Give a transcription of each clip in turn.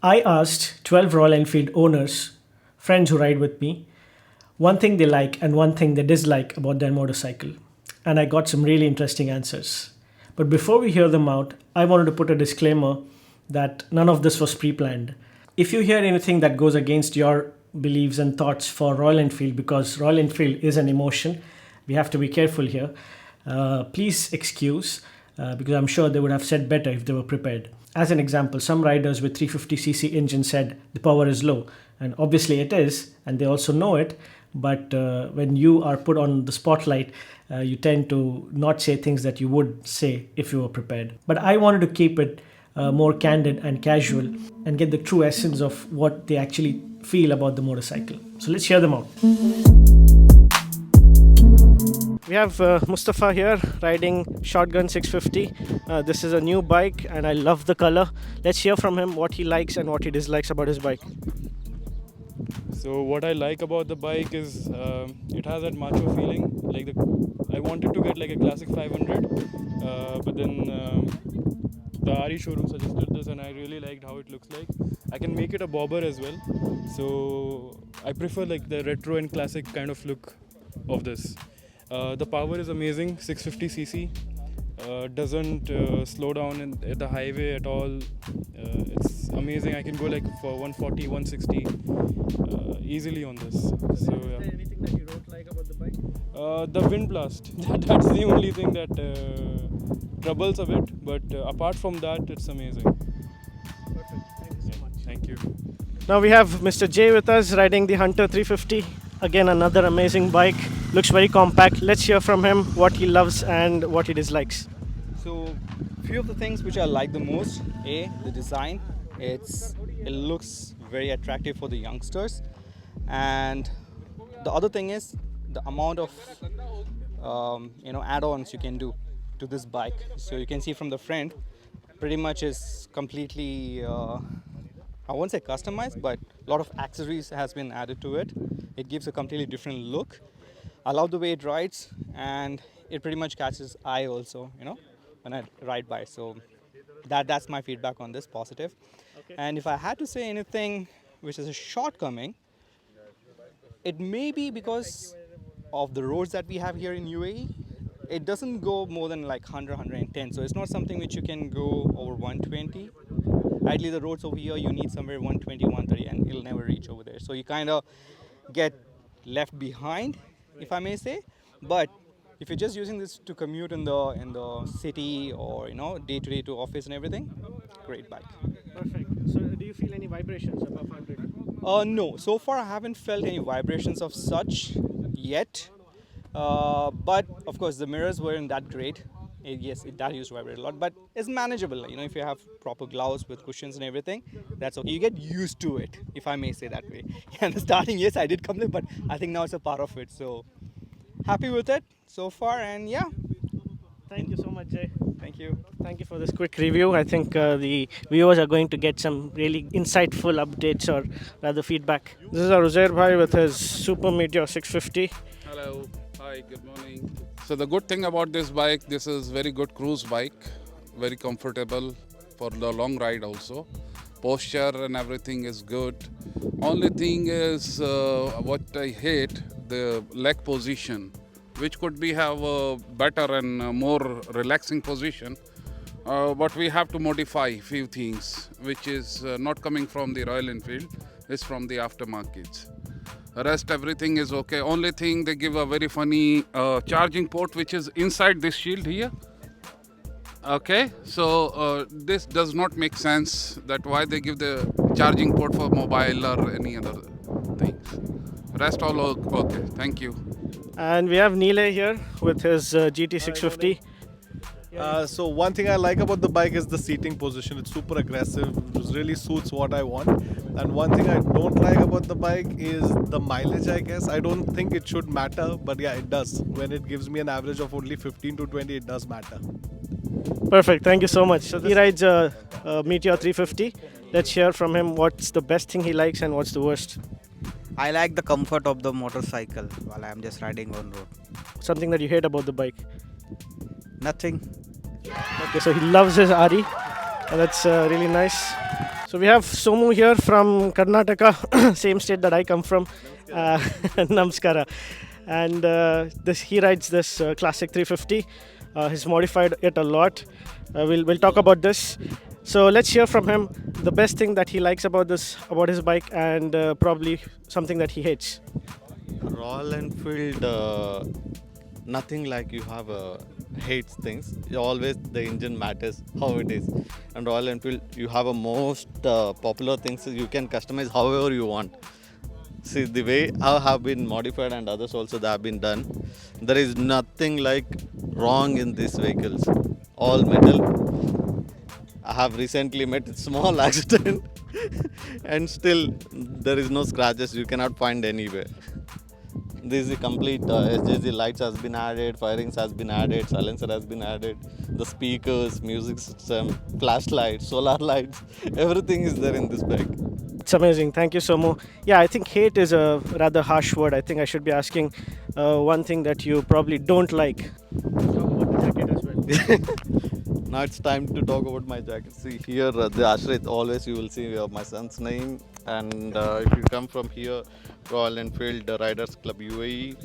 I asked 12 Royal Enfield owners, friends who ride with me, one thing they like and one thing they dislike about their motorcycle. And I got some really interesting answers. But before we hear them out, I wanted to put a disclaimer that none of this was pre planned. If you hear anything that goes against your beliefs and thoughts for Royal Enfield, because Royal Enfield is an emotion, we have to be careful here. Please excuse, because I'm sure they would have said better if they were prepared. As an example, some riders with 350cc engine said the power is low, and obviously it is, and they also know it. But when you are put on the spotlight, you tend to not say things that you would say if you were prepared. But I wanted to keep it more candid and casual and get the true essence of what they actually feel about the motorcycle. So let's hear them out. We have Mustafa here riding Shotgun 650. This is a new bike and I love the color. Let's hear from him what he likes and what he dislikes about his bike. So what I like about the bike is it has that macho feeling. I wanted to get like a classic 500, but then the RE showroom suggested this, and I really liked how it looks like. I can make it a bobber as well, so I prefer like the retro and classic kind of look of this. The power is amazing, 650cc. Doesn't slow down at the highway at all. It's amazing. I can go like for 140, 160 easily on this. So Is there anything that you don't like about the bike? the wind blast. That's the only thing that troubles a bit. But apart from that, it's amazing. Perfect. Thank you so much. Thank you. Now we have Mr. J with us riding the Hunter 350. Again, another amazing bike. Looks very compact. Let's hear from him what he loves and what he dislikes. So, few of the things which I like the most: the design. It looks very attractive for the youngsters, and the other thing is the amount of add-ons you can do to this bike. So you can see from the front, pretty much is completely. I won't say customized, but a lot of accessories has been added to it. It gives a completely different look. I love the way it rides, and it pretty much catches eye also, when I ride by. So that's my feedback on this, positive. Okay. And if I had to say anything which is a shortcoming, it may be because of the roads that we have here in UAE. It doesn't go more than like 100, 110. So it's not something which you can go over 120. Ideally, the roads over here, you need somewhere 120, 130, and it'll never reach over there. So you kind of get left behind, if I may say. But if you're just using this to commute in the city or day to day to office and everything, great bike. Perfect. So, do you feel any vibrations above 100? No, so far I haven't felt any vibrations of such yet. But of course, the mirrors weren't that great. Yes, that used to vibrate a lot, but it's manageable. If you have proper gloves with cushions and everything, that's okay. You get used to it, if I may say that way. In the starting, yes, I did complain, but I think now it's a part of it. So happy with it so far, and yeah, Thank you so much, Jay. thank you. Thank you for this quick review. I think the viewers are going to get some really insightful updates or rather feedback. This is our Uzair Bhai with his Super Meteor 650. Hello, hi, good morning. So the good thing about this bike, this is very good cruise bike, very comfortable for the long ride also. Posture and everything is good. Only thing is what I hate, the leg position, which could be have a better and more relaxing position. But we have to modify few things, which is not coming from the Royal Enfield, it's from the aftermarket. Rest everything is okay. Only thing they give a very funny charging port which is inside this shield here. Okay, so this does not make sense that why they give the charging port for mobile or any other things. Rest all okay. Thank you. And we have Neelay here with his GT 650. So one thing I like about the bike is the seating position. It's super aggressive. It really suits what I want. And one thing I don't like about the bike is the mileage, I guess. I don't think it should matter, but yeah, it does. When it gives me an average of only 15 to 20, it does matter. Perfect. Thank you so much. So he rides a Meteor 350. Let's hear from him what's the best thing he likes and what's the worst. I like the comfort of the motorcycle while I am just riding on road. Something that you hate about the bike. Nothing. Okay, so he loves his RE. That's really nice. So we have Somu here from Karnataka, same state that I come from, Namaskara. And he rides this classic 350. He's modified it a lot. We'll talk about this. So let's hear from him the best thing that he likes about his bike, and probably something that he hates. Royal Enfield, nothing like you have hates things. Always the engine matters how it is. And Royal Enfield, you have a most popular things you can customize however you want. See the way I have been modified and others also that have been done. There is nothing like wrong in these vehicles. All metal. I have recently met a small accident and still there is no scratches you cannot find anywhere. This is the complete SJZ lights has been added, firings has been added, silencer has been added, the speakers, music system, flashlights, solar lights, everything is there in this bike. It's amazing. Thank you, Somu. Yeah, I think hate is a rather harsh word. I think I should be asking one thing that you probably don't like. Talk about the jacket as well. Now it's time to talk about my jacket. See here, the Ashrit, always you will see my son's name. And if you come from here, Royal Enfield Riders Club UAE.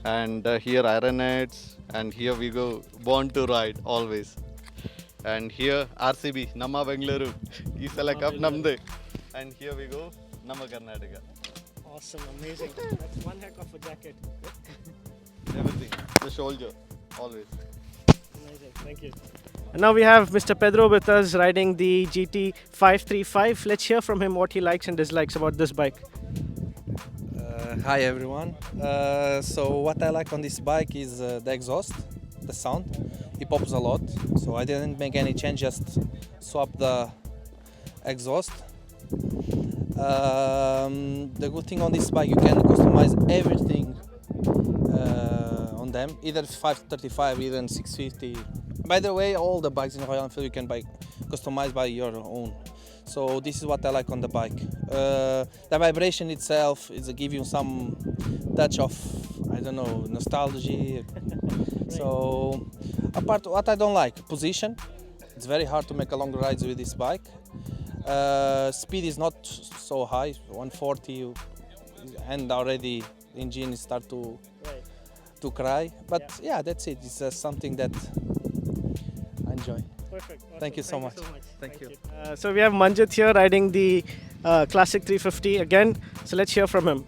And here Ironheads. And here we go, Born to Ride, always. And here RCB, Nama Bengaluru. Isala Cup Namde. And here we go, Nama Karnataka. Awesome, amazing. That's one heck of a jacket. Everything, the shoulder, always. Amazing, thank you. And now we have Mr. Pedro with us riding the GT 535. Let's hear from him what he likes and dislikes about this bike. Hi everyone. So what I like on this bike is the exhaust, the sound. It pops a lot. So I didn't make any change, just swap the exhaust. The good thing on this bike, you can customize everything on them, either 535, even 650. By the way, all the bikes in Royal Enfield you can customize by your own. So this is what I like on the bike. The vibration itself is give you some touch of, I don't know, nostalgia. So apart what I don't like, position. It's very hard to make a long rides with this bike. Speed is not so high, 140, and already the engine start to cry. But yeah, that's it. It's something that I enjoy. Perfect. Awesome. Thank you so much. Thank you. So we have Manjit here riding the Classic 350 again. So let's hear from him.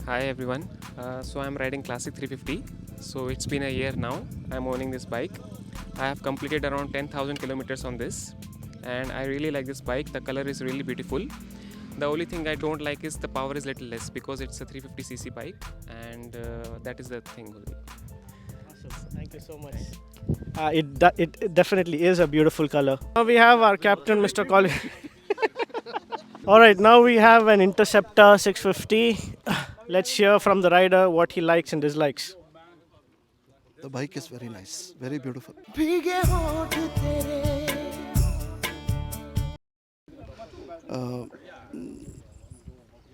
Hi everyone. So I'm riding Classic 350. So it's been a year now. I'm owning this bike. I have completed around 10,000 kilometers on this, and I really like this bike. The color is really beautiful. The only thing I don't like is the power is little less because it's a 350cc bike, and that is the thing. Awesome. Thank you so much. It definitely is a beautiful color. Now we have our captain, Mr. Colin. All right, now we have an Interceptor 650. Let's hear from the rider what he likes and dislikes. The bike is very nice, very beautiful.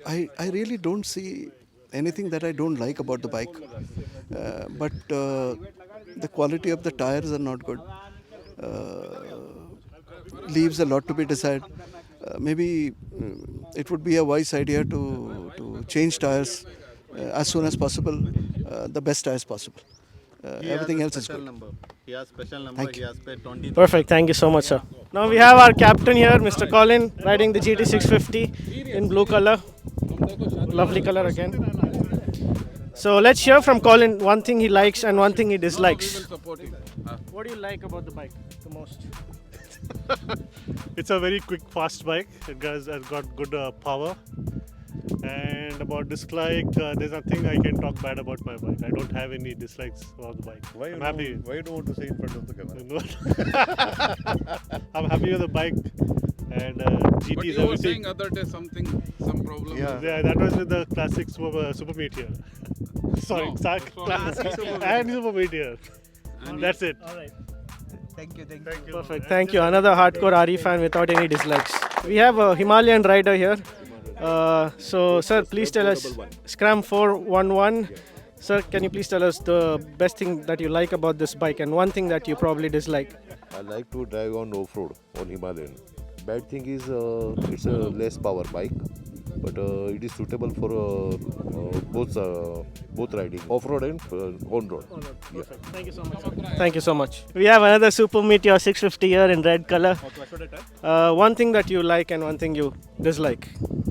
I really don't see anything that I don't like about the bike, but the quality of the tires are not good. Leaves a lot to be desired. Maybe it would be a wise idea to change tires as soon as possible, the best tires possible. Everything else is good. He has special number. Thank He has paid 20. Perfect. Thank you so much, sir. Now we have our captain here, Mr. Colin, riding the GT650 in blue color. Lovely color again. So let's hear from Colin one thing he likes and one thing he dislikes. What do you like about the bike the most? It's a very quick, fast bike. It has got good power. And about dislike, there's nothing I can talk bad about my bike. I don't have any dislikes about the bike. I'm happy. Why you don't want to say in front of the camera? I'm happy with the bike. And GT But is you were everything. saying other day some problem. Yeah, that was with the classic Super Meteor. Sorry, No, classic and Super Meteor. That's it. All right. Thank you. Perfect. Thank you. Another hardcore RE fan without any dislikes. We have a Himalayan rider here. So, sir, please tell us, Scram 411. Sir, can you please tell us the best thing that you like about this bike and one thing that you probably dislike? I like to drive on off-road on Himalayan. bad thing is it's a less power bike, but it is suitable for both riding, off-road and on-road. Perfect. Thank you so much. Thank you so much. We have another Super Meteor 650 here in red color. One thing that you like and one thing you dislike.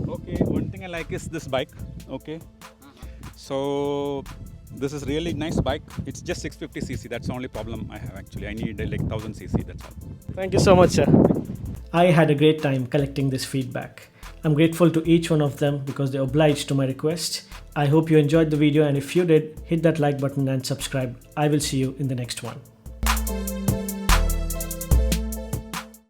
Okay, one thing I like is this bike. Okay, so this is really nice bike. It's just 650cc. That's the only problem I have actually. I need like 1000cc. That's all. Thank you so much, sir. I had a great time collecting this feedback. I'm grateful to each one of them because they obliged to my request. I hope you enjoyed the video, and if you did, hit that like button and subscribe. I will see you in the next one.